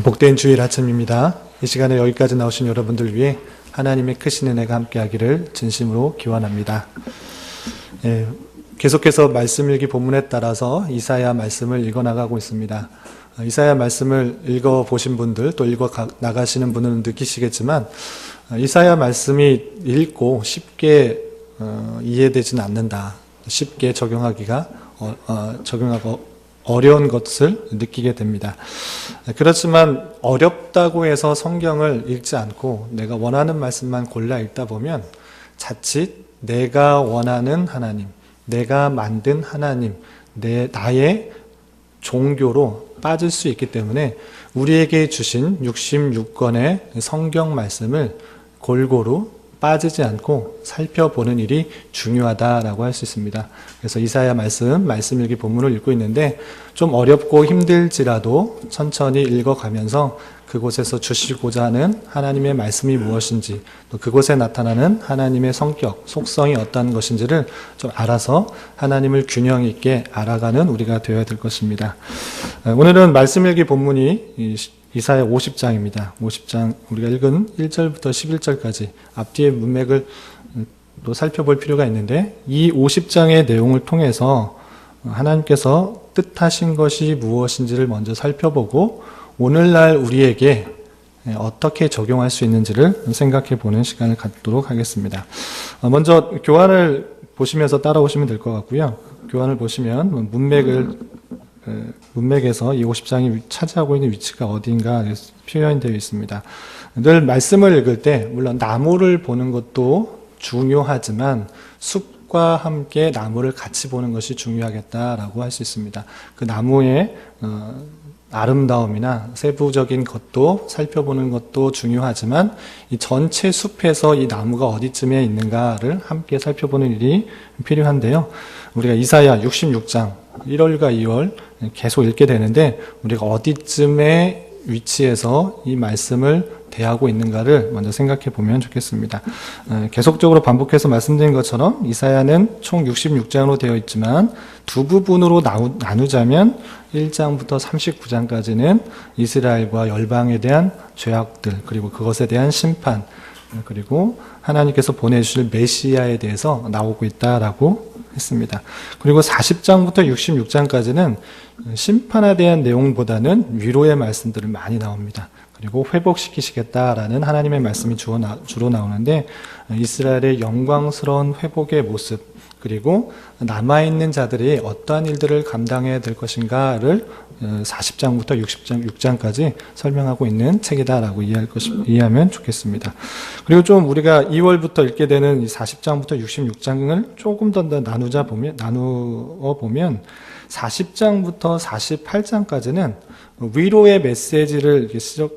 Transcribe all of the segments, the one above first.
복된 주일 아침입니다. 이 시간에 여기까지 나오신 여러분들 위해 하나님의 크신 은혜가 함께하기를 진심으로 기원합니다. 계속해서 말씀 읽기 본문에 따라서 이사야 말씀을 읽어나가고 있습니다. 이사야 말씀을 읽어보신 분들 또 읽어나가시는 분은 느끼시겠지만 이사야 말씀이 읽고 쉽게 이해되지는 않는다. 쉽게 적용하기가 어려운 것을 느끼게 됩니다. 그렇지만 어렵다고 해서 성경을 읽지 않고 내가 원하는 말씀만 골라 읽다 보면 자칫 내가 원하는 하나님, 내가 만든 하나님, 나의 종교로 빠질 수 있기 때문에 우리에게 주신 66권의 성경 말씀을 골고루 빠지지 않고 살펴보는 일이 중요하다라고 할 수 있습니다. 그래서 이사야 말씀 읽기 본문을 읽고 있는데 좀 어렵고 힘들지라도 천천히 읽어가면서 그곳에서 주시고자 하는 하나님의 말씀이 무엇인지 또 그곳에 나타나는 하나님의 성격, 속성이 어떤 것인지를 좀 알아서 하나님을 균형 있게 알아가는 우리가 되어야 될 것입니다. 오늘은 말씀 읽기 본문이 이사야 50장입니다. 50장 우리가 읽은 1절부터 11절까지 앞뒤의 문맥을 또 살펴볼 필요가 있는데 이 50장의 내용을 통해서 하나님께서 뜻하신 것이 무엇인지를 먼저 살펴보고 오늘날 우리에게 어떻게 적용할 수 있는지를 생각해 보는 시간을 갖도록 하겠습니다. 먼저 교환을 보시면서 따라오시면 될 것 같고요. 교환을 보시면 문맥에서 이 50장이 차지하고 있는 위치가 어딘가 표현되어 있습니다. 늘 말씀을 읽을 때 물론 나무를 보는 것도 중요하지만 숲과 함께 나무를 같이 보는 것이 중요하겠다라고 할 수 있습니다. 그 나무의 아름다움이나 세부적인 것도 살펴보는 것도 중요하지만 이 전체 숲에서 이 나무가 어디쯤에 있는가를 함께 살펴보는 일이 필요한데요. 우리가 이사야 66장 1월과 2월 계속 읽게 되는데 우리가 어디쯤에 위치해서 이 말씀을 대하고 있는가를 먼저 생각해 보면 좋겠습니다. 계속적으로 반복해서 말씀드린 것처럼 이사야는 총 66장으로 되어 있지만 두 부분으로 나누자면 1장부터 39장까지는 이스라엘과 열방에 대한 죄악들 그리고 그것에 대한 심판 그리고 하나님께서 보내주실 메시아에 대해서 나오고 있다라고 했습니다. 그리고 40장부터 66장까지는 심판에 대한 내용보다는 위로의 말씀들이 많이 나옵니다. 그리고 회복시키시겠다라는 하나님의 말씀이 주로 나오는데 이스라엘의 영광스러운 회복의 모습 그리고 남아있는 자들이 어떠한 일들을 감당해야 될 것인가를 40장부터 66장까지 설명하고 있는 책이다라고 이해하면 좋겠습니다. 그리고 좀 우리가 2월부터 읽게 되는 이 40장부터 66장을 조금 더 나누어 보면 40장부터 48장까지는 위로의 메시지를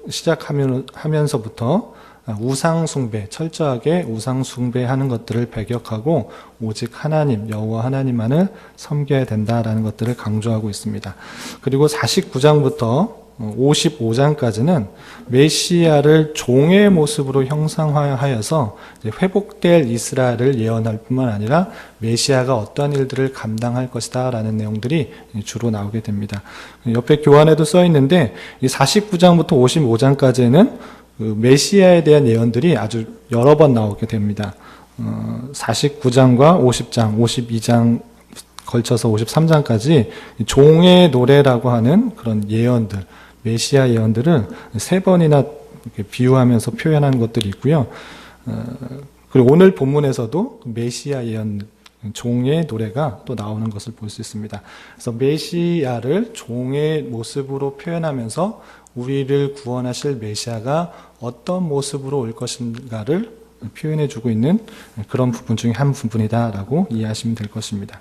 시작하면서부터 우상숭배, 철저하게 우상숭배하는 것들을 배격하고 오직 하나님, 여호와 하나님만을 섬겨야 된다라는 것들을 강조하고 있습니다. 그리고 49장부터 55장까지는 메시아를 종의 모습으로 형상화하여서 회복될 이스라엘을 예언할 뿐만 아니라 메시아가 어떠한 일들을 감당할 것이다 라는 내용들이 주로 나오게 됩니다. 옆에 교환에도 써 있는데 이 49장부터 55장까지는 그 메시아에 대한 예언들이 아주 여러 번 나오게 됩니다. 49장과 50장, 52장 걸쳐서 53장까지 종의 노래라고 하는 그런 예언들, 메시아 예언들을 3번이나 비유하면서 표현하는 것들이 있고요. 그리고 오늘 본문에서도 메시아 예언, 종의 노래가 또 나오는 것을 볼 수 있습니다. 그래서 메시아를 종의 모습으로 표현하면서 우리를 구원하실 메시아가 어떤 모습으로 올 것인가를 표현해주고 있는 그런 부분 중에 한 부분이다라고 이해하시면 될 것입니다.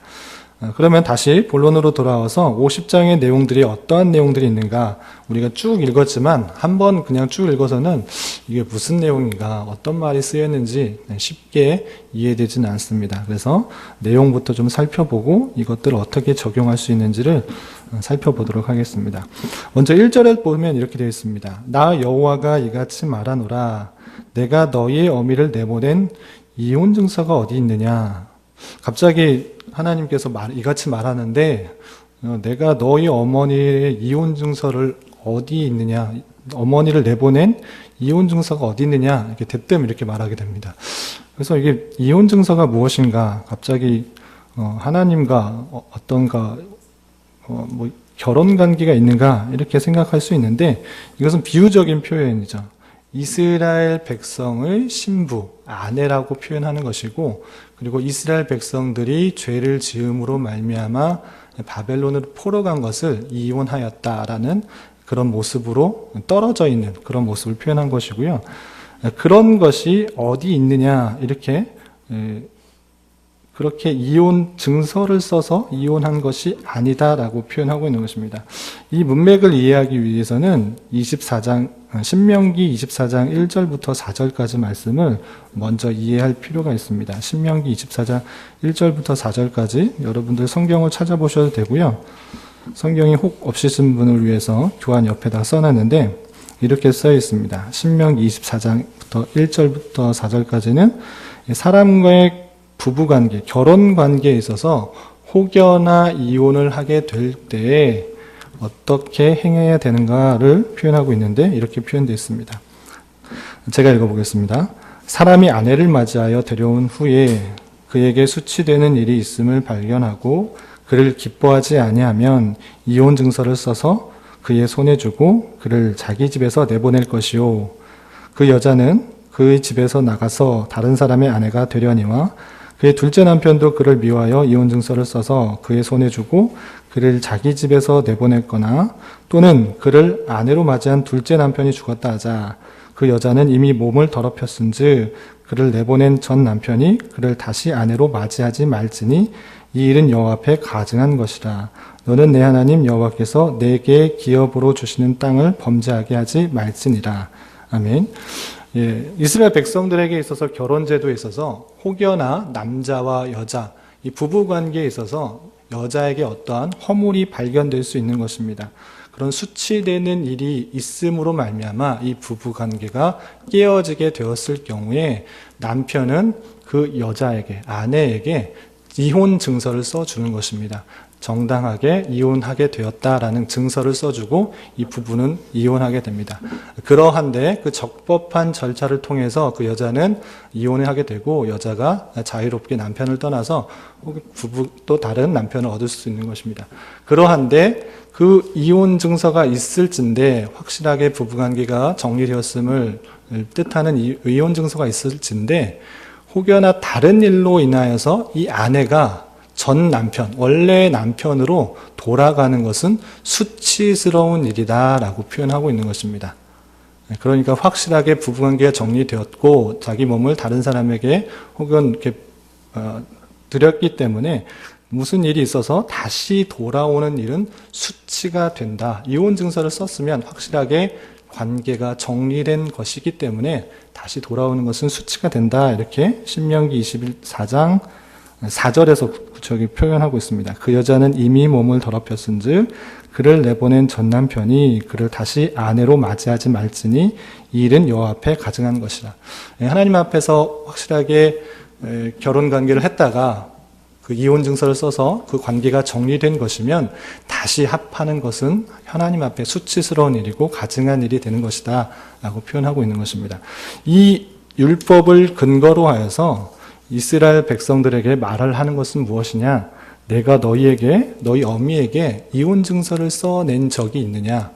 그러면 다시 본론으로 돌아와서 50장의 내용들이 어떠한 내용들이 있는가 우리가 쭉 읽었지만 한번 그냥 쭉 읽어서는 이게 무슨 내용인가 어떤 말이 쓰였는지 쉽게 이해되지는 않습니다. 그래서 내용부터 좀 살펴보고 이것들을 어떻게 적용할 수 있는지를 살펴보도록 하겠습니다. 먼저 1절에 보면 이렇게 되어 있습니다. 나 여호와가 이같이 말하노라 내가 너희의 어미를 내보낸 이혼 증서가 어디 있느냐. 갑자기 하나님께서 이같이 말하는데 내가 너희 어머니의 이혼 증서를 어디 있느냐 어머니를 내보낸 이혼 증서가 어디 있느냐 이렇게 대뜸 이렇게 말하게 됩니다. 그래서 이게 이혼 증서가 무엇인가 갑자기 하나님과 어떤가 뭐 결혼 관계가 있는가 이렇게 생각할 수 있는데 이것은 비유적인 표현이죠. 이스라엘 백성의 신부, 아내라고 표현하는 것이고 그리고 이스라엘 백성들이 죄를 지음으로 말미암아 바벨론으로 포로 간 것을 이혼하였다라는 그런 모습으로 떨어져 있는 그런 모습을 표현한 것이고요. 그런 것이 어디 있느냐 이렇게 그렇게 이혼 증서를 써서 이혼한 것이 아니다라고 표현하고 있는 것입니다. 이 문맥을 이해하기 위해서는 신명기 24장 1절부터 4절까지 말씀을 먼저 이해할 필요가 있습니다. 신명기 24장 1절부터 4절까지 여러분들 성경을 찾아보셔도 되고요. 성경이 혹 없으신 분을 위해서 교환 옆에다 써놨는데 이렇게 써 있습니다. 신명기 24장부터 1절부터 4절까지는 사람과의 부부관계, 결혼관계에 있어서 혹여나 이혼을 하게 될 때에 어떻게 행해야 되는가를 표현하고 있는데 이렇게 표현되어 있습니다. 제가 읽어보겠습니다. 사람이 아내를 맞이하여 데려온 후에 그에게 수치되는 일이 있음을 발견하고 그를 기뻐하지 아니하면 이혼 증서를 써서 그의 손에 주고 그를 자기 집에서 내보낼 것이요. 그 여자는 그의 집에서 나가서 다른 사람의 아내가 되려니와 그의 둘째 남편도 그를 미워하여 이혼 증서를 써서 그의 손에 주고 그를 자기 집에서 내보냈거나 또는 그를 아내로 맞이한 둘째 남편이 죽었다 하자 그 여자는 이미 몸을 더럽혔은즉 그를 내보낸 전 남편이 그를 다시 아내로 맞이하지 말지니 이 일은 여호와 앞에 가증한 것이라. 너는 내 하나님 여호와께서 내게 기업으로 주시는 땅을 범죄하게 하지 말지니라. 아멘. 예, 이스라엘 백성들에게 있어서 결혼 제도에 있어서 혹여나 남자와 여자, 이 부부 관계에 있어서 여자에게 어떠한 허물이 발견될 수 있는 것입니다. 그런 수치되는 일이 있음으로 말미암아 이 부부 관계가 깨어지게 되었을 경우에 남편은 그 여자에게, 아내에게 이혼 증서를 써주는 것입니다. 정당하게 이혼하게 되었다라는 증서를 써주고 이 부부는 이혼하게 됩니다. 그러한데 그 적법한 절차를 통해서 그 여자는 이혼을 하게 되고 여자가 자유롭게 남편을 떠나서 부부 또 다른 남편을 얻을 수 있는 것입니다. 그러한데 그 이혼 증서가 있을진데 확실하게 부부관계가 정리되었음을 뜻하는 이혼 증서가 있을진데 혹여나 다른 일로 인하여서 이 아내가 전 남편, 원래 남편으로 돌아가는 것은 수치스러운 일이다라고 표현하고 있는 것입니다. 그러니까 확실하게 부부관계가 정리되었고 자기 몸을 다른 사람에게 혹은 이렇게 드렸기 때문에 무슨 일이 있어서 다시 돌아오는 일은 수치가 된다. 이혼 증서를 썼으면 확실하게 관계가 정리된 것이기 때문에 다시 돌아오는 것은 수치가 된다. 이렇게 신명기 24장 4절에서 저기 표현하고 있습니다. 그 여자는 이미 몸을 더럽혔은즉 그를 내보낸 전 남편이 그를 다시 아내로 맞이하지 말지니 이 일은 여호와 앞에 가증한 것이라. 하나님 앞에서 확실하게 결혼 관계를 했다가 그 이혼 증서를 써서 그 관계가 정리된 것이면 다시 합하는 것은 하나님 앞에 수치스러운 일이고 가증한 일이 되는 것이다 라고 표현하고 있는 것입니다. 이 율법을 근거로 하여서 이스라엘 백성들에게 말을 하는 것은 무엇이냐? 내가 너희 어미에게 이혼 증서를 써낸 적이 있느냐?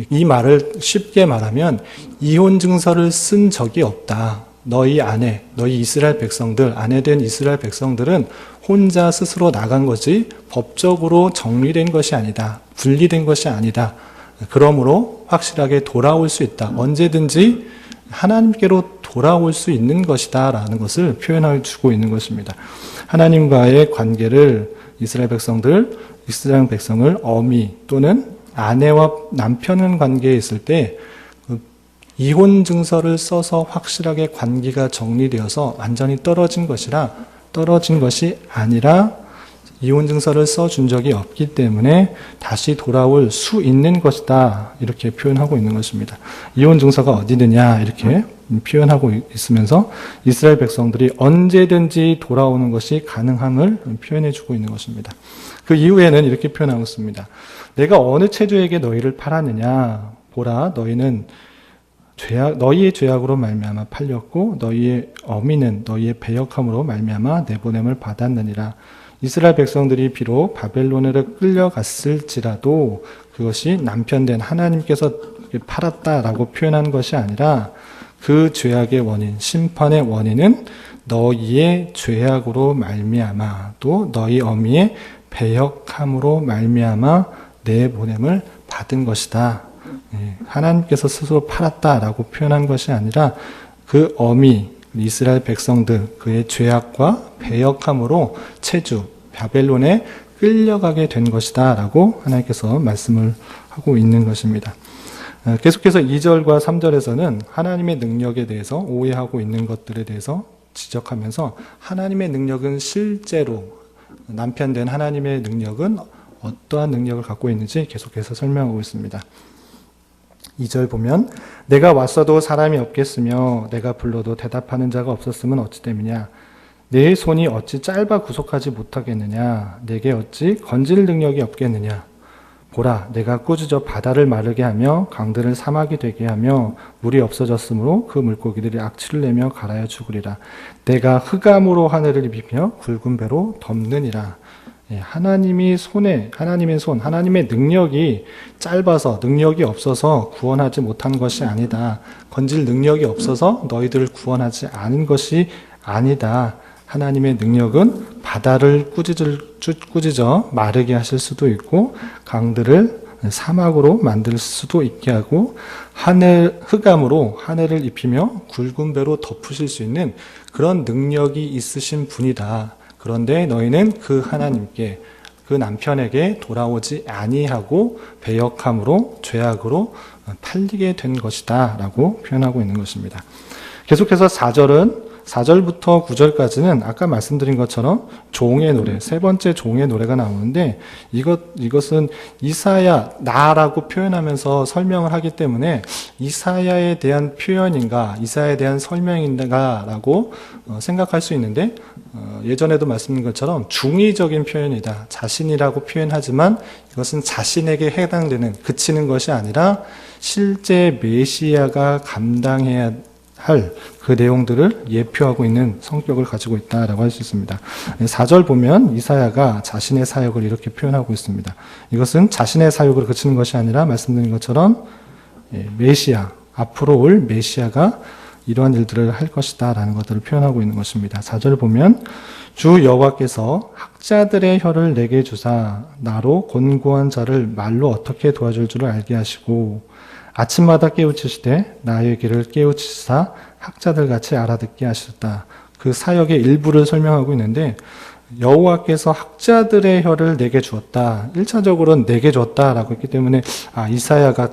이 말을 쉽게 말하면 이혼 증서를 쓴 적이 없다. 너희 아내, 너희 이스라엘 백성들, 아내된 이스라엘 백성들은 혼자 스스로 나간 것이 법적으로 정리된 것이 아니다. 분리된 것이 아니다. 그러므로 확실하게 돌아올 수 있다. 언제든지 하나님께로 돌아올 수 있는 것이다 라는 것을 표현해 주고 있는 것입니다. 하나님과의 관계를 이스라엘 백성을 어미 또는 아내와 남편 관계에 있을 때 이혼 증서를 써서 확실하게 관계가 정리되어서 완전히 떨어진 것이 아니라 이혼 증서를 써준 적이 없기 때문에 다시 돌아올 수 있는 것이다. 이렇게 표현하고 있는 것입니다. 이혼 증서가 어디 있느냐 이렇게 표현하고 있으면서 이스라엘 백성들이 언제든지 돌아오는 것이 가능함을 표현해 주고 있는 것입니다. 그 이후에는 이렇게 표현하고 있습니다. 내가 어느 체주에게 너희를 팔았느냐? 보라 너희는 너희의 죄악으로 말미암아 팔렸고 너희의 어미는 너희의 배역함으로 말미암아 내보냄을 받았느니라. 이스라엘 백성들이 비록 바벨론으로 끌려갔을지라도 그것이 남편된 하나님께서 팔았다라고 표현한 것이 아니라 그 죄악의 원인, 심판의 원인은 너희의 죄악으로 말미암아 또 너희 어미의 배역함으로 말미암아 내보냄을 받은 것이다. 하나님께서 스스로 팔았다라고 표현한 것이 아니라 그 어미 이스라엘 백성들 그의 죄악과 배역함으로 체주 바벨론에 끌려가게 된 것이다 라고 하나님께서 말씀을 하고 있는 것입니다. 계속해서 2절과 3절에서는 하나님의 능력에 대해서 오해하고 있는 것들에 대해서 지적하면서 하나님의 능력은 실제로 남편된 하나님의 능력은 어떠한 능력을 갖고 있는지 계속해서 설명하고 있습니다. 2절 보면 내가 왔어도 사람이 없겠으며 내가 불러도 대답하는 자가 없었으면 어찌 됨이냐. 내 손이 어찌 짧아 구속하지 못하겠느냐. 내게 어찌 건질 능력이 없겠느냐. 보라 내가 꾸짖어 바다를 마르게 하며 강들을 사막이 되게 하며 물이 없어졌으므로 그 물고기들이 악취를 내며 갈아여 죽으리라. 내가 흑암으로 하늘을 입히며 굵은 배로 덮느니라. 하나님의 하나님의 능력이 짧아서 능력이 없어서 구원하지 못한 것이 아니다. 건질 능력이 없어서 너희들을 구원하지 않은 것이 아니다. 하나님의 능력은 바다를 꾸짖어 마르게 하실 수도 있고 강들을 사막으로 만들 수도 있게 하고 흑암으로 하늘을 입히며 굵은 배로 덮으실 수 있는 그런 능력이 있으신 분이다. 그런데 너희는 그 하나님께 그 남편에게 돌아오지 아니하고 배역함으로 죄악으로 팔리게 된 것이다 라고 표현하고 있는 것입니다. 계속해서 4절부터 9절까지는 아까 말씀드린 것처럼 종의 노래, 세 번째 종의 노래가 나오는데 이것은 이사야, 나라고 표현하면서 설명을 하기 때문에 이사야에 대한 표현인가, 이사야에 대한 설명인가 라고 생각할 수 있는데 예전에도 말씀드린 것처럼 중의적인 표현이다. 자신이라고 표현하지만 이것은 자신에게 해당되는, 그치는 것이 아니라 실제 메시아가 감당해야 할 그 내용들을 예표하고 있는 성격을 가지고 있다라고 할 수 있습니다. 4절 보면 이사야가 자신의 사역을 이렇게 표현하고 있습니다. 이것은 자신의 사역을 그치는 것이 아니라 말씀드린 것처럼 메시아, 앞으로 올 메시아가 이러한 일들을 할 것이다 라는 것들을 표현하고 있는 것입니다. 4절 보면 주 여호와께서 학자들의 혀를 내게 주사 나로 곤고한 자를 말로 어떻게 도와줄 줄을 알게 하시고 아침마다 깨우치시되 나의 귀를 깨우치사 학자들 같이 알아듣게 하셨다. 그 사역의 일부를 설명하고 있는데 여호와께서 학자들의 혀를 내게 주었다. 1차적으로는 내게 줬다라고 했기 때문에 이사야가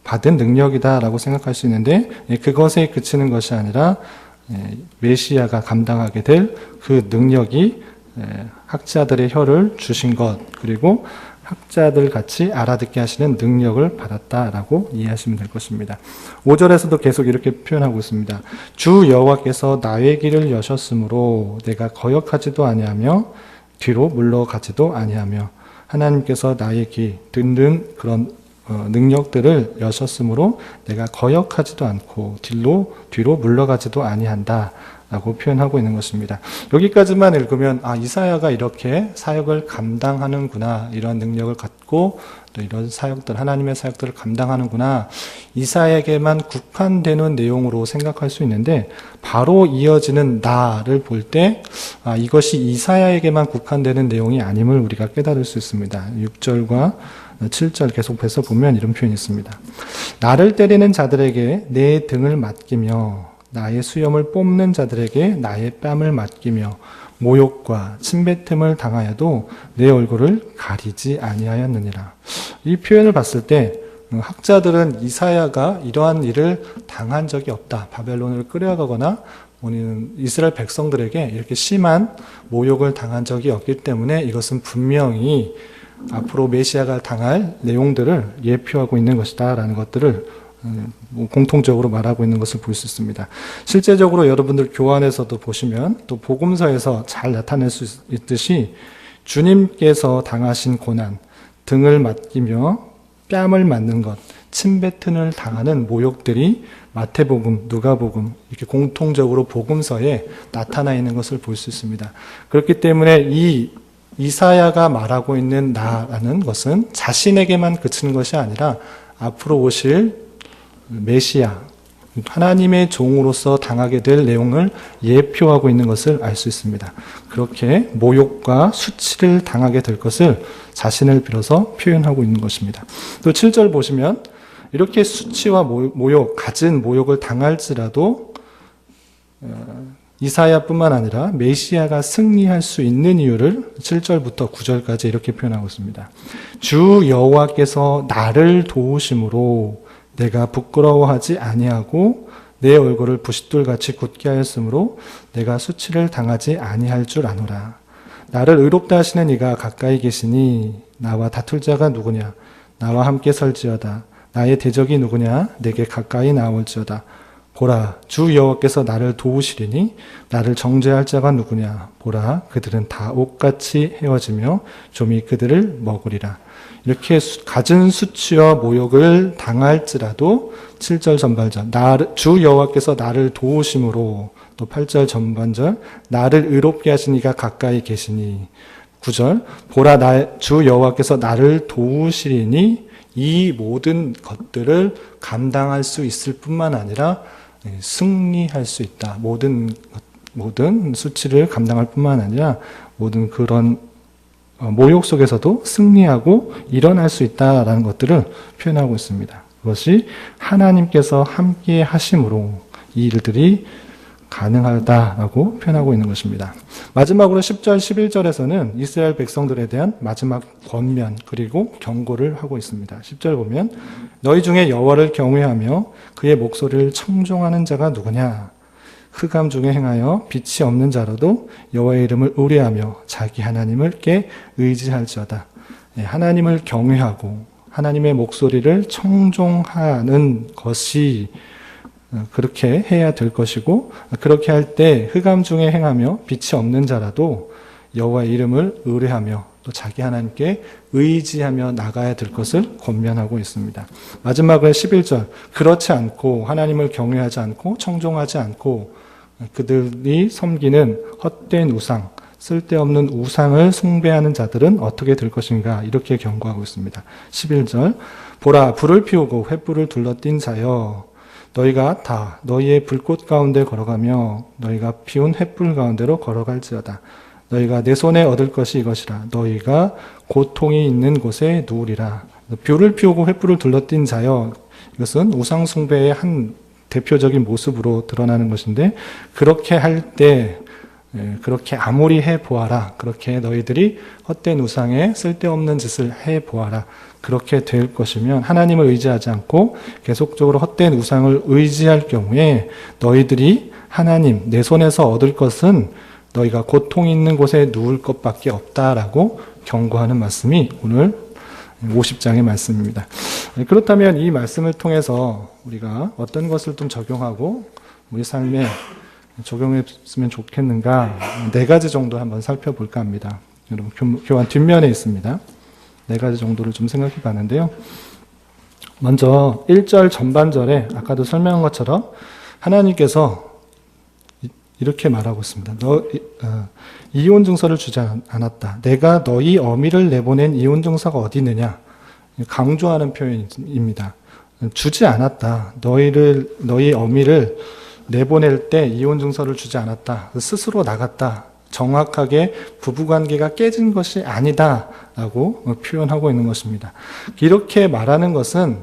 받은 능력이다라고 생각할 수 있는데 그것에 그치는 것이 아니라 메시아가 감당하게 될 그 능력이 학자들의 혀를 주신 것 그리고 학자들 같이 알아듣게 하시는 능력을 받았다라고 이해하시면 될 것입니다. 5절에서도 계속 이렇게 표현하고 있습니다. 주 여호와께서 나의 길을 여셨으므로 내가 거역하지도 아니하며 뒤로 물러가지도 아니하며 하나님께서 나의 길 듣는 그런 능력들을 여셨으므로 내가 거역하지도 않고 뒤로 물러가지도 아니한다 라고 표현하고 있는 것입니다. 여기까지만 읽으면 이사야가 이렇게 사역을 감당하는구나, 이런 능력을 갖고 또 이런 사역들, 하나님의 사역들을 감당하는구나, 이사야에게만 국한되는 내용으로 생각할 수 있는데 바로 이어지는 나를 볼 때 이것이 이사야에게만 국한되는 내용이 아님을 우리가 깨달을 수 있습니다. 6절과 7절 계속해서 보면 이런 표현이 있습니다. 나를 때리는 자들에게 내 등을 맡기며 나의 수염을 뽑는 자들에게 나의 뺨을 맡기며 모욕과 침뱉음을 당하여도 내 얼굴을 가리지 아니하였느니라. 이 표현을 봤을 때 학자들은 이사야가 이러한 일을 당한 적이 없다. 바벨론을 끌어가거나 이스라엘 백성들에게 이렇게 심한 모욕을 당한 적이 없기 때문에 이것은 분명히 앞으로 메시아가 당할 내용들을 예표하고 있는 것이다 라는 것들을 공통적으로 말하고 있는 것을 볼 수 있습니다. 실제적으로 여러분들 교환에서도 보시면 또 복음서에서 잘 나타낼 수 있듯이 주님께서 당하신 고난, 등을 맡기며 뺨을 맞는 것, 침뱉음을 당하는 모욕들이 마태복음, 누가복음 이렇게 공통적으로 복음서에 나타나 있는 것을 볼 수 있습니다. 그렇기 때문에 이 이사야가 말하고 있는 나라는 것은 자신에게만 그치는 것이 아니라 앞으로 오실 메시아, 하나님의 종으로서 당하게 될 내용을 예표하고 있는 것을 알 수 있습니다. 그렇게 모욕과 수치를 당하게 될 것을 자신을 빌어서 표현하고 있는 것입니다. 또 7절 보시면 이렇게 수치와 모욕, 갖은 모욕을 당할지라도 이사야뿐만 아니라 메시아가 승리할 수 있는 이유를 7절부터 9절까지 이렇게 표현하고 있습니다. 주 여호와께서 나를 도우심으로 내가 부끄러워하지 아니하고 내 얼굴을 부싯돌같이 굳게 하였으므로 내가 수치를 당하지 아니할 줄 아노라. 나를 의롭다 하시는 이가 가까이 계시니 나와 다툴 자가 누구냐? 나와 함께 설지어다. 나의 대적이 누구냐? 내게 가까이 나올지어다. 보라, 주 여호와께서 나를 도우시리니 나를 정죄할 자가 누구냐? 보라, 그들은 다 옥같이 헤어지며 좀이 그들을 먹으리라. 이렇게 갖은 수치와 모욕을 당할지라도 7절 전반절 주 여호와께서 나를 도우심으로, 또 8절 전반절 나를 의롭게 하시니가 가까이 계시니, 9절 보라 주 여호와께서 나를 도우시리니, 이 모든 것들을 감당할 수 있을 뿐만 아니라 승리할 수 있다. 모든 수치를 감당할 뿐만 아니라 모든 그런 모욕 속에서도 승리하고 일어날 수 있다라는 것들을 표현하고 있습니다. 그것이 하나님께서 함께 하심으로 이 일들이 가능하다라고 표현하고 있는 것입니다. 마지막으로 10절, 11절에서는 이스라엘 백성들에 대한 마지막 권면 그리고 경고를 하고 있습니다. 10절 보면 너희 중에 여호와를 경외하며 그의 목소리를 청종하는 자가 누구냐? 흑암 중에 행하여 빛이 없는 자라도 여호와의 이름을 의뢰하며 자기 하나님을 께 의지할지어다. 하나님을 경외하고 하나님의 목소리를 청종하는 것이 그렇게 해야 될 것이고, 그렇게 할 때 흑암 중에 행하며 빛이 없는 자라도 여호와의 이름을 의뢰하며 또 자기 하나님께 의지하며 나가야 될 것을 권면하고 있습니다. 마지막은 11절 그렇지 않고 하나님을 경외하지 않고 청종하지 않고 그들이 섬기는 헛된 우상, 쓸데없는 우상을 숭배하는 자들은 어떻게 될 것인가, 이렇게 경고하고 있습니다. 11절 보라, 불을 피우고 횃불을 둘러띈 자여, 너희가 다 너희의 불꽃 가운데 걸어가며 너희가 피운 횃불 가운데로 걸어갈지어다. 너희가 내 손에 얻을 것이 이것이라. 너희가 고통이 있는 곳에 누우리라. 불을 피우고 횃불을 둘러띈 자여, 이것은 우상 숭배의 한 대표적인 모습으로 드러나는 것인데, 그렇게 할 때 그렇게 아무리 해보아라, 그렇게 너희들이 헛된 우상에 쓸데없는 짓을 해보아라, 그렇게 될 것이면, 하나님을 의지하지 않고 계속적으로 헛된 우상을 의지할 경우에 너희들이 하나님 내 손에서 얻을 것은 너희가 고통 있는 곳에 누울 것밖에 없다라고 경고하는 말씀이 오늘 50장의 말씀입니다. 그렇다면 이 말씀을 통해서 우리가 어떤 것을 좀 적용하고 우리 삶에 적용했으면 좋겠는가, 4가지 정도 한번 살펴볼까 합니다. 여러분 교환 뒷면에 있습니다. 4가지 정도를 좀 생각해 봤는데요. 먼저 1절 전반절에 아까도 설명한 것처럼 하나님께서 이렇게 말하고 있습니다. 이혼 증서를 주지 않았다. 내가 너희 어미를 내보낸 이혼 증서가 어디 있느냐. 강조하는 표현입니다. 주지 않았다. 너희 어미를 내보낼 때 이혼 증서를 주지 않았다. 스스로 나갔다. 정확하게 부부관계가 깨진 것이 아니다라고 표현하고 있는 것입니다. 이렇게 말하는 것은,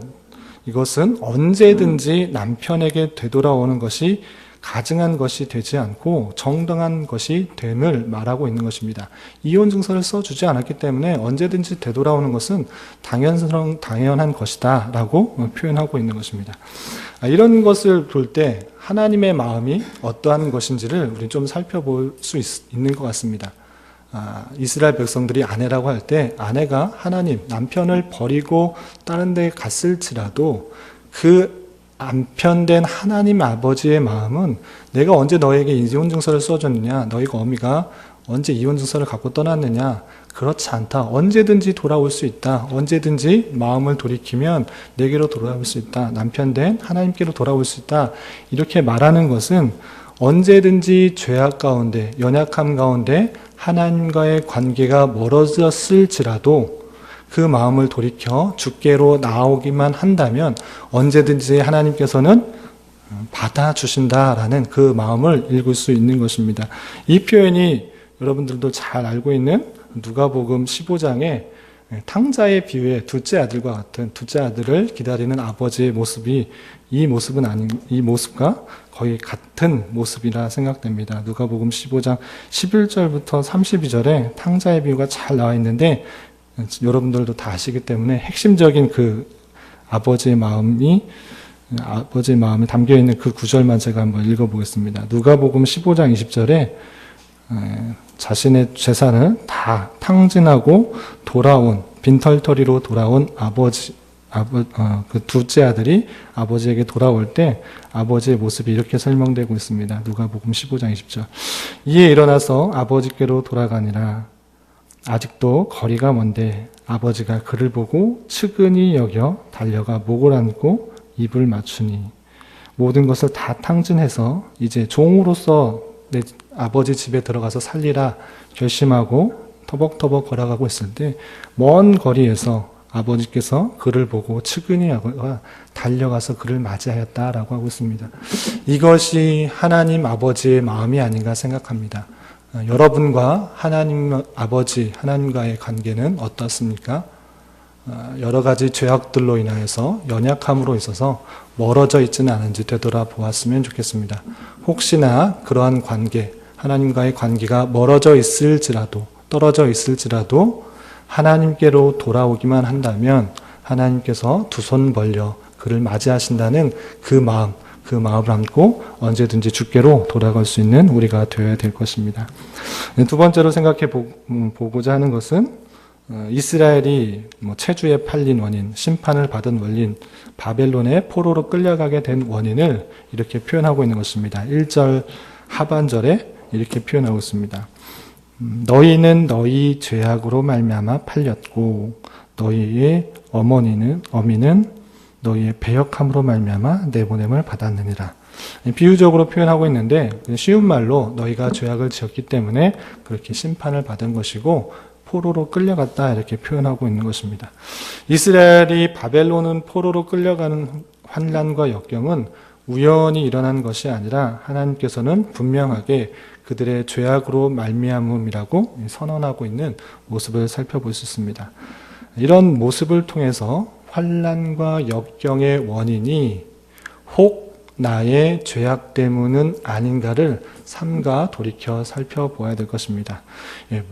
이것은 언제든지 남편에게 되돌아오는 것이 가증한 것이 되지 않고 정당한 것이 됨을 말하고 있는 것입니다. 이혼 증서를 써주지 않았기 때문에 언제든지 되돌아오는 것은 당연한 것이다 라고 표현하고 있는 것입니다. 이런 것을 볼 때 하나님의 마음이 어떠한 것인지를 우리 좀 살펴볼 수 있는 것 같습니다. 이스라엘 백성들이 아내라고 할 때 아내가 하나님, 남편을 버리고 다른 데 갔을지라도 그 남편된 하나님 아버지의 마음은 내가 언제 너에게 이혼 증서를 써줬느냐, 너희가 어미가 언제 이혼 증서를 갖고 떠났느냐? 그렇지 않다. 언제든지 돌아올 수 있다. 언제든지 마음을 돌이키면 내게로 돌아올 수 있다. 남편 된 하나님께로 돌아올 수 있다. 이렇게 말하는 것은 언제든지 죄악 가운데, 연약함 가운데 하나님과의 관계가 멀어졌을지라도 그 마음을 돌이켜 주께로 나오기만 한다면 언제든지 하나님께서는 받아주신다라는 그 마음을 읽을 수 있는 것입니다. 이 표현이 여러분들도 잘 알고 있는 누가복음 15장에 탕자의 비유의 둘째 아들과 같은 둘째 아들을 기다리는 아버지의 모습이 이 모습과 거의 같은 모습이라 생각됩니다. 누가복음 15장 11절부터 32절에 탕자의 비유가 잘 나와 있는데 여러분들도 다 아시기 때문에 핵심적인 그 아버지의 마음이 담겨 있는 그 구절만 제가 한번 읽어보겠습니다. 누가복음 15장 20절에 자신의 재산을 다 탕진하고 돌아온 빈털터리로 돌아온 그 둘째 아들이 아버지에게 돌아올 때 아버지의 모습이 이렇게 설명되고 있습니다. 누가복음 15장 20절. 이에 일어나서 아버지께로 돌아가니라. 아직도 거리가 먼데 아버지가 그를 보고 측은히 여겨 달려가 목을 안고 입을 맞추니 모든 것을 다 탕진해서 이제 종으로서 내 아버지 집에 들어가서 살리라 결심하고 터벅터벅 걸어가고 있을 때 먼 거리에서 아버지께서 그를 보고 측은히 달려가서 그를 맞이하였다라고 하고 있습니다. 이것이 하나님 아버지의 마음이 아닌가 생각합니다. 여러분과 하나님 아버지, 하나님과의 관계는 어떻습니까? 여러 가지 죄악들로 인하여서 연약함으로 있어서 멀어져 있지는 않은지 되돌아보았으면 좋겠습니다. 혹시나 그러한 관계, 하나님과의 관계가 멀어져 있을지라도, 떨어져 있을지라도 하나님께로 돌아오기만 한다면 하나님께서 두 손 벌려 그를 맞이하신다는 그 마음을 안고 언제든지 주께로 돌아갈 수 있는 우리가 되어야 될 것입니다. 두 번째로 생각해 보고자 하는 것은 이스라엘이 체주에 팔린 원인, 심판을 받은 원인, 바벨론의 포로로 끌려가게 된 원인을 이렇게 표현하고 있는 것입니다. 1절 하반절에 이렇게 표현하고 있습니다. 너희는 너희 죄악으로 말미암아 팔렸고 너희의 어미는 너희의 배역함으로 말미암아 내보냄을 받았느니라. 비유적으로 표현하고 있는데 쉬운 말로 너희가 죄악을 지었기 때문에 그렇게 심판을 받은 것이고 포로로 끌려갔다 이렇게 표현하고 있는 것입니다. 이스라엘이 바벨론은 포로로 끌려가는 환난과 역경은 우연히 일어난 것이 아니라 하나님께서는 분명하게 그들의 죄악으로 말미암음이라고 선언하고 있는 모습을 살펴볼 수 있습니다. 이런 모습을 통해서 환난과 역경의 원인이 혹 나의 죄악 때문은 아닌가를 삼가 돌이켜 살펴보아야 될 것입니다.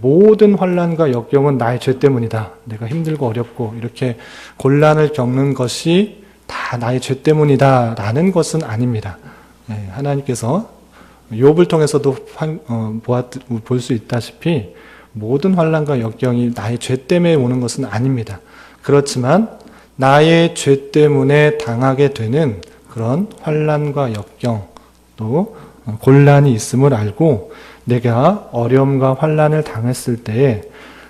모든 환난과 역경은 나의 죄 때문이다. 내가 힘들고 어렵고 이렇게 곤란을 겪는 것이 다 나의 죄 때문이다 라는 것은 아닙니다. 하나님께서 욥을 통해서도 볼 수 있다시피 모든 환난과 역경이 나의 죄 때문에 오는 것은 아닙니다. 그렇지만 나의 죄 때문에 당하게 되는 그런 환난과 역경 또 곤란이 있음을 알고 내가 어려움과 환난을 당했을 때에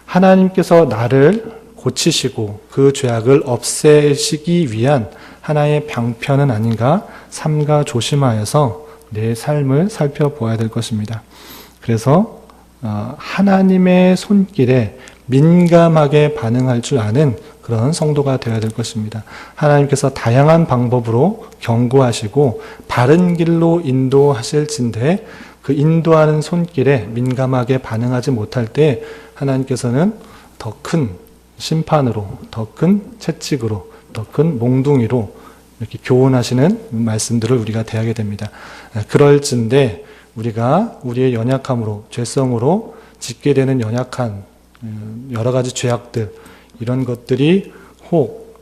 하나님께서 나를 고치시고 그 죄악을 없애시기 위한 하나의 방편은 아닌가 삼가 조심하여서 내 삶을 살펴보아야 될 것입니다. 그래서 하나님의 손길에 민감하게 반응할 줄 아는 그런 성도가 되어야 될 것입니다. 하나님께서 다양한 방법으로 경고하시고 바른 길로 인도하실진데 그 인도하는 손길에 민감하게 반응하지 못할 때 하나님께서는 더 큰 심판으로, 더 큰 채찍으로, 더 큰 몽둥이로 이렇게 교훈하시는 말씀들을 우리가 대하게 됩니다. 그럴진데 우리가 우리의 연약함으로, 죄성으로 짓게 되는 연약한 여러 가지 죄악들 이런 것들이 혹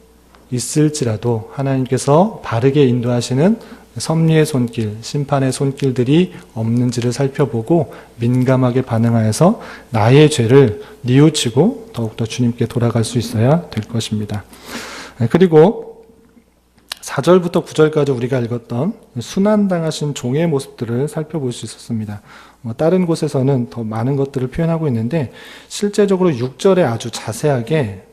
있을지라도 하나님께서 바르게 인도하시는 섭리의 손길, 심판의 손길들이 없는지를 살펴보고 민감하게 반응하여서 나의 죄를 뉘우치고 더욱더 주님께 돌아갈 수 있어야 될 것입니다. 그리고 4절부터 9절까지 우리가 읽었던 순환당하신 종의 모습들을 살펴볼 수 있었습니다. 다른 곳에서는 더 많은 것들을 표현하고 있는데 실제적으로 6절에 아주 자세하게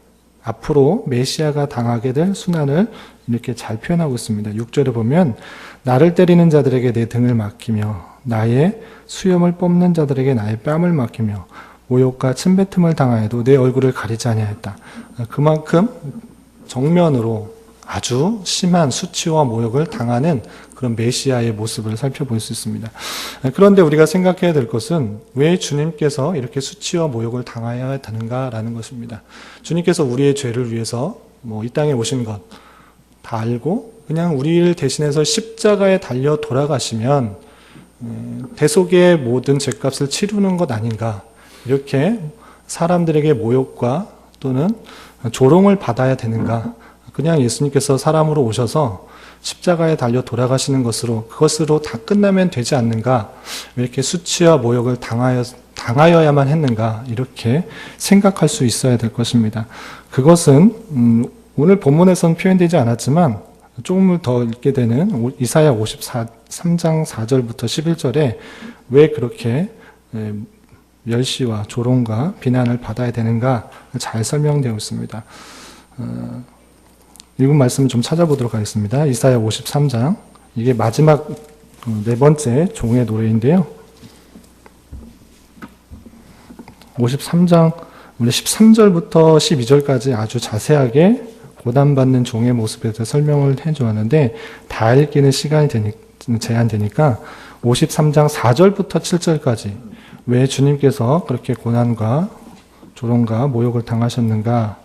앞으로 메시아가 당하게 될 순환을 이렇게 잘 표현하고 있습니다. 6절에 보면 나를 때리는 자들에게 내 등을 맡기며 나의 수염을 뽑는 자들에게 나의 뺨을 맡기며 모욕과 침뱉음을 당하여도 내 얼굴을 가리지 아니하였다. 그만큼 정면으로 아주 심한 수치와 모욕을 당하는 그런 메시아의 모습을 살펴볼 수 있습니다. 그런데 우리가 생각해야 될 것은 왜 주님께서 이렇게 수치와 모욕을 당해야 되는가라는 것입니다. 주님께서 우리의 죄를 위해서 이 땅에 오신 것 다 알고 그냥 우리를 대신해서 십자가에 달려 돌아가시면 대속의 모든 죄값을 치르는 것 아닌가, 이렇게 사람들에게 모욕과 또는 조롱을 받아야 되는가, 그냥 예수님께서 사람으로 오셔서 십자가에 달려 돌아가시는 그것으로 다 끝나면 되지 않는가, 왜 이렇게 수치와 모욕을 당하여야만 했는가, 이렇게 생각할 수 있어야 될 것입니다. 그것은 오늘 본문에서는 표현되지 않았지만 조금을 더 읽게 되는 이사야 53장 4절부터 11절에 왜 그렇게 멸시와 조롱과 비난을 받아야 되는가 잘 설명되어 있습니다. 읽은 말씀 좀 찾아보도록 하겠습니다. 이사야 53장, 이게 마지막 네 번째 종의 노래인데요. 53장 13절부터 12절까지 아주 자세하게 고난받는 종의 모습에 대해서 설명을 해주었는데 다 읽기는 시간이 제한되니까 53장 4절부터 7절까지 왜 주님께서 그렇게 고난과 조롱과 모욕을 당하셨는가,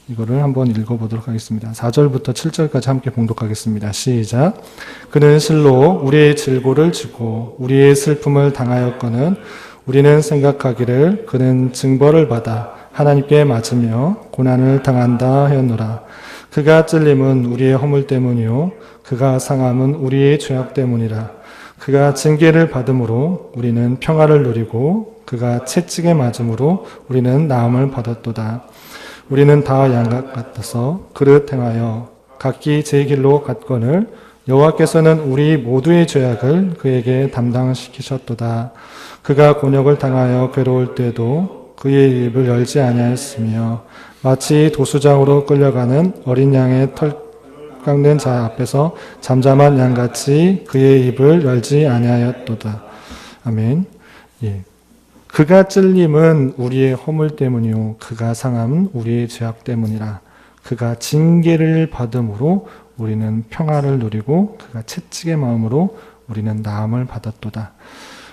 이거를 한번 읽어보도록 하겠습니다. 4절부터 7절까지 함께 봉독하겠습니다. 시작. 그는 실로 우리의 질고를 지고 우리의 슬픔을 당하였거늘 우리는 생각하기를 그는 징벌을 받아 하나님께 맞으며 고난을 당한다 하였노라. 그가 찔림은 우리의 허물 때문이요 그가 상함은 우리의 죄악 때문이라. 그가 징계를 받음으로 우리는 평화를 누리고 그가 채찍에 맞음으로 우리는 나음을 받았도다. 우리는 다 양각 같아서 그릇 행하여 각기 제 길로 갔거늘 여호와께서는 우리 모두의 죄악을 그에게 담당시키셨도다. 그가 곤욕을 당하여 괴로울 때도 그의 입을 열지 아니하였으며 마치 도수장으로 끌려가는 어린 양의 털 깎는 자 앞에서 잠잠한 양같이 그의 입을 열지 아니하였도다. 아멘. 예. 그가 찔림은 우리의 허물 때문이요 그가 상함은 우리의 죄악 때문이라. 그가 징계를 받음으로 우리는 평화를 누리고 그가 채찍의 마음으로 우리는 나음을 받았도다.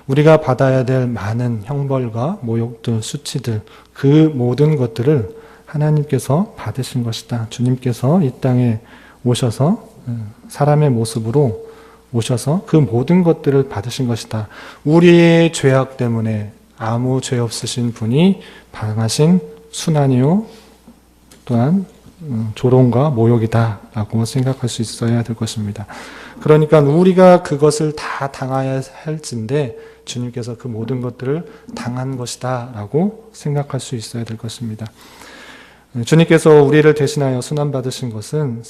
우리가 받아야 될 많은 형벌과 모욕들, 수치들, 그 모든 것들을 하나님께서 받으신 것이다. 주님께서 이 땅에 오셔서 사람의 모습으로 오셔서 그 모든 것들을 받으신 것이다. 우리의 죄악 때문에 아무 죄 없으신 분이 당하신 순환이요 또한 조롱과 모욕이다 라고 생각할 수 있어야 될 것입니다. 그러니까 우리가 그것을 다 당해야 할진데 주님께서 그 모든 것들을 당한 것이다 라고 생각할 수 있어야 될 것입니다. 주님께서 우리를 대신하여 순환받으신 것은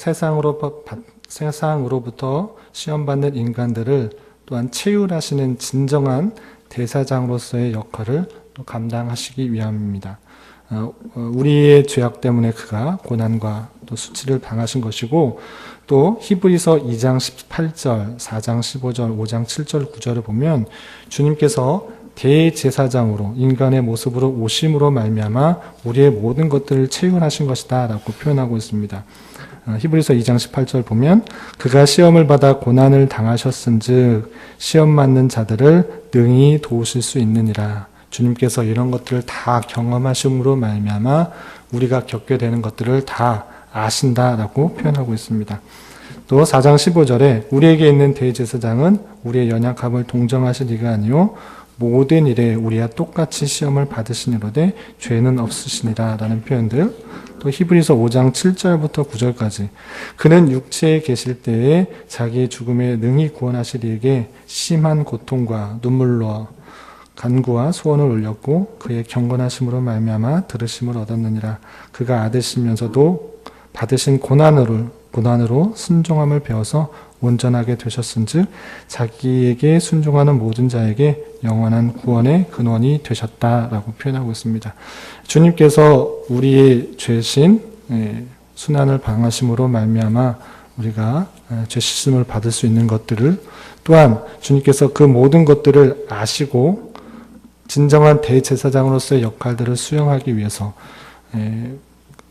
세상으로부터 시험받는 인간들을 또한 채율하시는 진정한 대사장으로서의 역할을 또 감당하시기 위함입니다. 우리의 죄악 때문에 그가 고난과 또 수치를 당하신 것이고, 또 히브리서 2장 18절, 4장 15절, 5장 7절, 9절을 보면 주님께서 대제사장으로 인간의 모습으로 오심으로 말미암아 우리의 모든 것들을 채울하신 것이다 라고 표현하고 있습니다. 히브리서 2장 18절 보면 그가 시험을 받아 고난을 당하셨은즉 시험 맞는 자들을 능히 도우실 수 있느니라. 주님께서 이런 것들을 다 경험하심으로 말미암아 우리가 겪게 되는 것들을 다 아신다라고 표현하고 있습니다. 또 4장 15절에 우리에게 있는 대제사장은 우리의 연약함을 동정하실 이가 아니요 모든 일에 우리와 똑같이 시험을 받으시니로되 죄는 없으시니라 라는 표현들, 또 히브리서 5장 7절부터 9절까지 그는 육체에 계실 때에 자기의 죽음에 능히 구원하실 이에게 심한 고통과 눈물로 간구와 소원을 올렸고 그의 경건하심으로 말미암아 들으심을 얻었느니라. 그가 아드시면서도 받으신 고난으로 고난으로 순종함을 배워서 온전하게 되셨은즉 자기에게 순종하는 모든 자에게 영원한 구원의 근원이 되셨다라고 표현하고 있습니다. 주님께서 우리의 죄신 순환을 방하심으로 말미암아 우리가 죄 씻음을 받을 수 있는 것들을, 또한 주님께서 그 모든 것들을 아시고 진정한 대제사장으로서의 역할들을 수행하기 위해서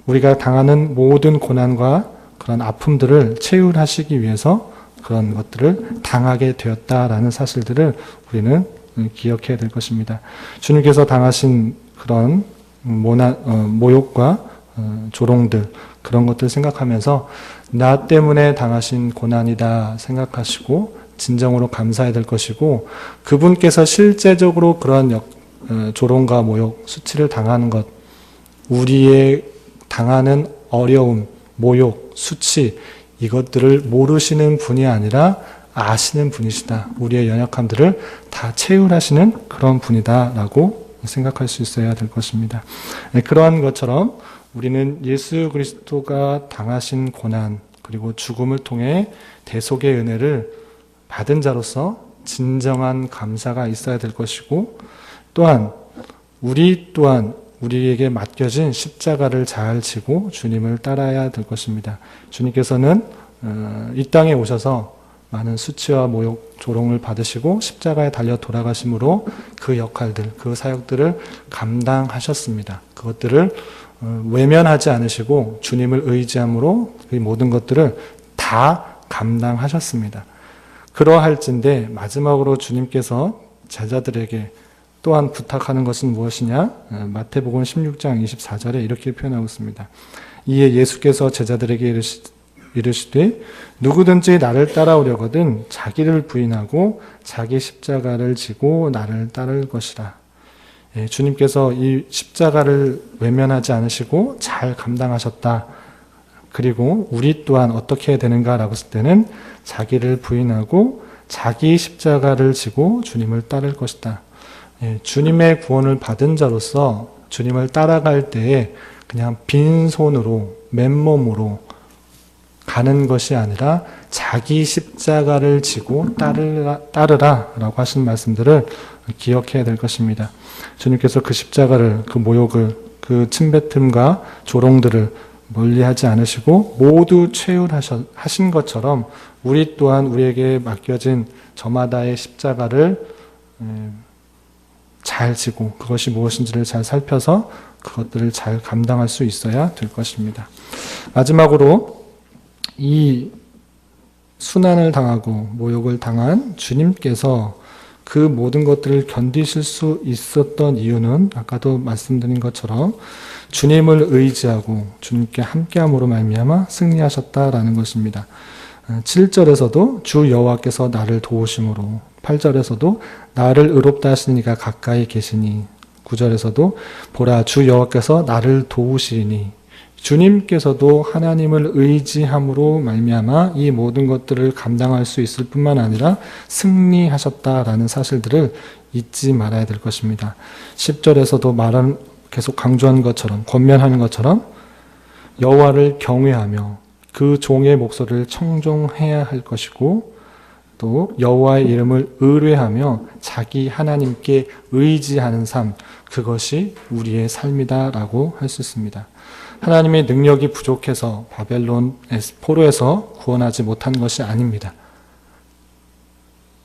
우리가 당하는 모든 고난과 그런 아픔들을 체휼하시기 위해서 그런 것들을 당하게 되었다라는 사실들을 우리는 기억해야 될 것입니다. 주님께서 당하신 그런 모욕과 조롱들, 그런 것들 생각하면서 나 때문에 당하신 고난이다 생각하시고 진정으로 감사해야 될 것이고, 그분께서 실제적으로 그런 조롱과 모욕, 수치를 당하는 것, 우리의 당하는 어려움, 모욕, 수치, 이것들을 모르시는 분이 아니라 아시는 분이시다. 우리의 연약함들을 다 체휼하시는 그런 분이다라고 생각할 수 있어야 될 것입니다. 그러한 것처럼 우리는 예수 그리스도가 당하신 고난 그리고 죽음을 통해 대속의 은혜를 받은 자로서 진정한 감사가 있어야 될 것이고, 또한 우리에게 맡겨진 십자가를 잘 지고 주님을 따라야 될 것입니다. 주님께서는 이 땅에 오셔서 많은 수치와 모욕, 조롱을 받으시고 십자가에 달려 돌아가심으로 그 역할들, 그 사역들을 감당하셨습니다. 그것들을 외면하지 않으시고 주님을 의지함으로 그 모든 것들을 다 감당하셨습니다. 그러할진대 마지막으로 주님께서 제자들에게 또한 부탁하는 것은 무엇이냐? 마태복음 16장 24절에 이렇게 표현하고 있습니다. 이에 예수께서 제자들에게 이르시되 누구든지 나를 따라오려거든 자기를 부인하고 자기 십자가를 지고 나를 따를 것이라. 주님께서 이 십자가를 외면하지 않으시고 잘 감당하셨다. 그리고 우리 또한 어떻게 해야 되는가라고 했을 때는 자기를 부인하고 자기 십자가를 지고 주님을 따를 것이다. 주님의 구원을 받은 자로서 주님을 따라갈 때에 그냥 빈손으로 맨몸으로 가는 것이 아니라 자기 십자가를 지고 따르라라고 하신 말씀들을 기억해야 될 것입니다. 주님께서 그 십자가를, 그 모욕을, 그 침뱉음과 조롱들을 멀리하지 않으시고 모두 체휼하신 것처럼 우리 또한 우리에게 맡겨진 저마다의 십자가를 잘 지고 그것이 무엇인지를 잘 살펴서 그것들을 잘 감당할 수 있어야 될 것입니다. 마지막으로 이 순환을 당하고 모욕을 당한 주님께서 그 모든 것들을 견디실 수 있었던 이유는 아까도 말씀드린 것처럼 주님을 의지하고 주님께 함께함으로 말미암아 승리하셨다라는 것입니다. 7절에서도 주 여호와께서 나를 도우심으로, 8절에서도 나를 의롭다 하시는 이가 가까이 계시니, 9절에서도 보라 주 여호와께서 나를 도우시리니, 주님께서도 하나님을 의지함으로 말미암아 이 모든 것들을 감당할 수 있을 뿐만 아니라 승리하셨다라는 사실들을 잊지 말아야 될 것입니다. 10절에서도 계속 강조하는 것처럼, 권면하는 것처럼 여호와를 경외하며 그 종의 목소리를 청종해야 할 것이고, 또 여호와의 이름을 의뢰하며 자기 하나님께 의지하는 삶, 그것이 우리의 삶이다라고 할 수 있습니다. 하나님의 능력이 부족해서 바벨론 포로에서 구원하지 못한 것이 아닙니다.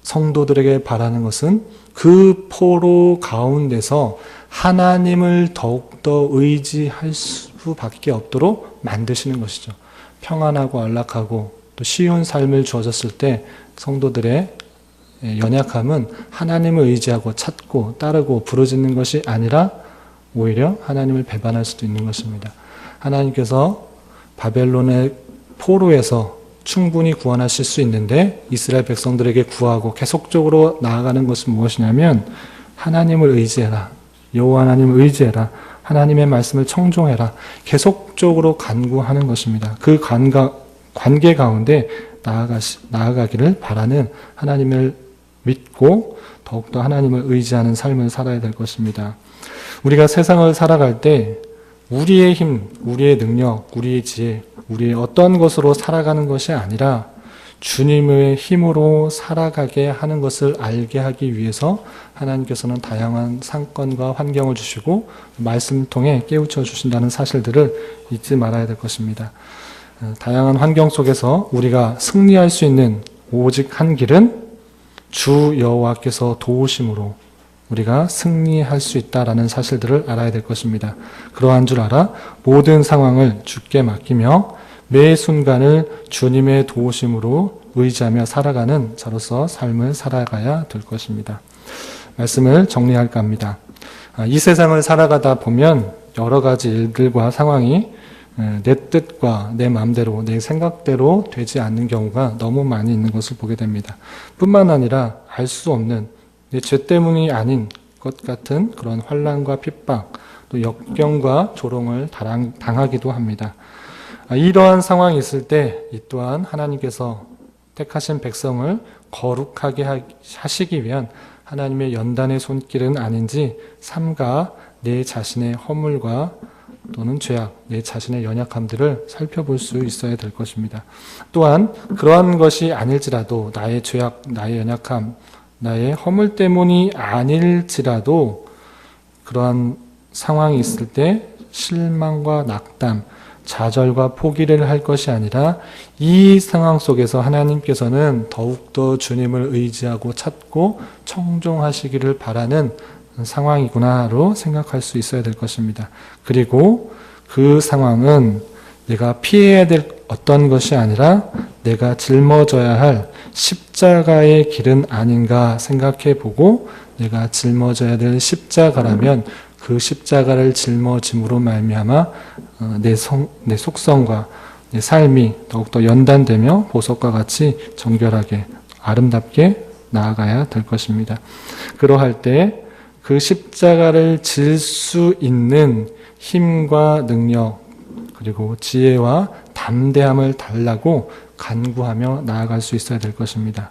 성도들에게 바라는 것은 그 포로 가운데서 하나님을 더욱더 의지할 수밖에 없도록 만드시는 것이죠. 평안하고 안락하고 또 쉬운 삶을 주어졌을 때 성도들의 연약함은 하나님을 의지하고 찾고 따르고 부르짖는 것이 아니라 오히려 하나님을 배반할 수도 있는 것입니다. 하나님께서 바벨론의 포로에서 충분히 구원하실 수 있는데 이스라엘 백성들에게 구하고 계속적으로 나아가는 것은 무엇이냐면 하나님을 의지해라. 여호와 하나님을 의지해라. 하나님의 말씀을 청종해라. 계속적으로 간구하는 것입니다. 그 관계 가운데 나아가기를 바라는, 하나님을 믿고 더욱더 하나님을 의지하는 삶을 살아야 될 것입니다. 우리가 세상을 살아갈 때 우리의 힘, 우리의 능력, 우리의 지혜, 우리의 어떤 것으로 살아가는 것이 아니라 주님의 힘으로 살아가게 하는 것을 알게 하기 위해서 하나님께서는 다양한 상권과 환경을 주시고 말씀을 통해 깨우쳐 주신다는 사실들을 잊지 말아야 될 것입니다. 다양한 환경 속에서 우리가 승리할 수 있는 오직 한 길은 주 여호와께서 도우심으로 우리가 승리할 수 있다라는 사실들을 알아야 될 것입니다. 그러한 줄 알아 모든 상황을 주께 맡기며 매 순간을 주님의 도우심으로 의지하며 살아가는 자로서 삶을 살아가야 될 것입니다. 말씀을 정리할까 합니다. 이 세상을 살아가다 보면 여러 가지 일들과 상황이 내 뜻과 내 마음대로 내 생각대로 되지 않는 경우가 너무 많이 있는 것을 보게 됩니다. 뿐만 아니라 알 수 없는 내 죄 때문이 아닌 것 같은 그런 환난과 핍박 또 역경과 조롱을 당하기도 합니다. 이러한 상황이 있을 때 이 또한 하나님께서 택하신 백성을 거룩하게 하시기 위한 하나님의 연단의 손길은 아닌지 삼가 내 자신의 허물과 또는 죄악, 내 자신의 연약함들을 살펴볼 수 있어야 될 것입니다. 또한 그러한 것이 아닐지라도 나의 죄악, 나의 연약함, 나의 허물 때문이 아닐지라도 그러한 상황이 있을 때 실망과 낙담, 좌절과 포기를 할 것이 아니라 이 상황 속에서 하나님께서는 더욱더 주님을 의지하고 찾고 청종하시기를 바라는 상황이구나로 생각할 수 있어야 될 것입니다. 그리고 그 상황은 내가 피해야 될 어떤 것이 아니라 내가 짊어져야 할 십자가의 길은 아닌가 생각해 보고 내가 짊어져야 될 십자가라면 그 십자가를 짊어짐으로 말미암아 내 속성과 내 삶이 더욱더 연단되며 보석과 같이 정결하게 아름답게 나아가야 될 것입니다. 그러할 때 그 십자가를 질 수 있는 힘과 능력 그리고 지혜와 담대함을 달라고 간구하며 나아갈 수 있어야 될 것입니다.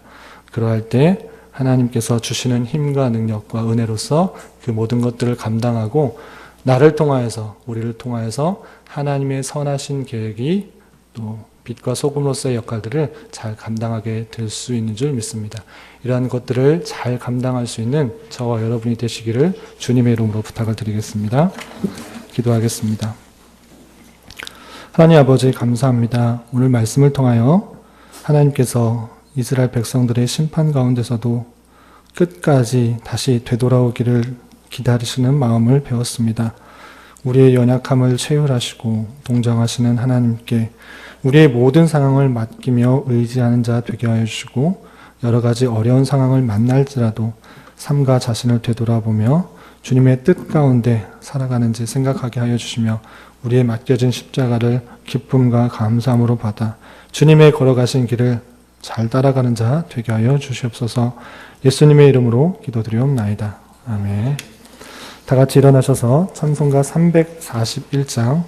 그러할 때 하나님께서 주시는 힘과 능력과 은혜로서 그 모든 것들을 감당하고 나를 통하여서 우리를 통하여서 하나님의 선하신 계획이 또 빛과 소금으로서의 역할들을 잘 감당하게 될 수 있는 줄 믿습니다. 이러한 것들을 잘 감당할 수 있는 저와 여러분이 되시기를 주님의 이름으로 부탁을 드리겠습니다. 기도하겠습니다. 하나님 아버지 감사합니다. 오늘 말씀을 통하여 하나님께서 이스라엘 백성들의 심판 가운데서도 끝까지 다시 되돌아오기를 기다리시는 마음을 배웠습니다. 우리의 연약함을 체휼하시고 동정하시는 하나님께 우리의 모든 상황을 맡기며 의지하는 자 되게 하여 주시고 여러 가지 어려운 상황을 만날지라도 삶과 자신을 되돌아보며 주님의 뜻 가운데 살아가는지 생각하게 하여 주시며 우리의 맡겨진 십자가를 기쁨과 감사함으로 받아 주님의 걸어가신 길을 잘 따라가는 자 되게 하여 주시옵소서. 예수님의 이름으로 기도드리옵나이다. 아멘. 다 같이 일어나셔서 찬송가 341장